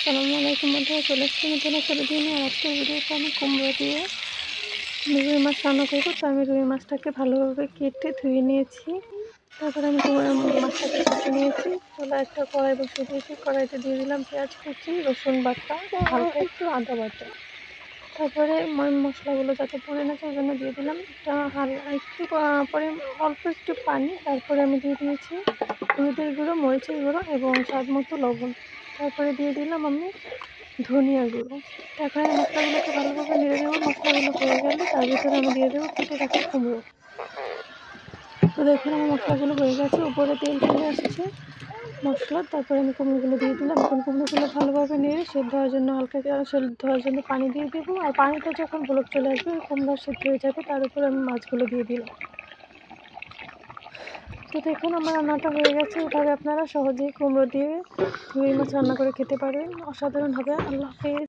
আসসালামু আলাইকুম বন্ধুরা, চলে এসেছি নতুন একটা ভিডিও নিয়ে। আর আজকের ভিডিওতে আমি কুমড়ো দিয়ে রুই মাছ রান্না করবো। তো আমি রুই মাছটাকে ভালোভাবে কেটে ধুয়ে নিয়েছি। তারপরে আমি কুমড়ো মাছটাকে কেটে নিয়েছি। চুলা একটা কড়াই বসিয়ে দিয়েছি। কড়াইতে দিয়ে দিলাম পেঁয়াজ কুচি, রসুন বাটা, হালকা একটু আদা বাটা। তারপরে মশলাগুলো যাতে পুড়ে না যায় ওই জন্য দিয়ে দিলাম একটু পরে অল্প একটু পানি। তারপরে আমি দিয়ে দিয়েছি হলুদের গুঁড়ো, মরিচের গুঁড়ো এবং স্বাদ মতো লবণ। তারপরে দিয়ে দিলাম আমি ধনিয়া গুঁড়ো। এখন আমি মশলাগুলোকে ভালোভাবে নেড়ে দেবো। মশলাগুলো হয়ে গেলে তার ভিতরে আমি দিয়ে দেবো কেটে রাখা কুমড়ো। তো দেখুন আমার মশলাগুলো হয়ে গেছে, উপরে তেল চলে আসছে মশলার। তারপরে আমি কুমড়োগুলো দিয়ে দিলাম। এখন কুমড়োগুলো ভালোভাবে নেড়ে সেদ্ধ হওয়ার জন্য হালকা সেদ্ধ হওয়ার জন্য পানি দিয়ে দেবো। আর পানিটা যখন বলক চলে আসবে কুমড়ো সেদ্ধ হয়ে যাবে, তার উপরে আমি মাছগুলো দিয়ে দিলাম। তো দেখুন আমার রান্নাটা হয়ে গেছে। এভাবে আপনারা সহজেই কুমড়ো দিয়ে রুই মাছ রান্না করে খেতে পারবেন, অসাধারণ হবে। আল্লাহ হাফেজ।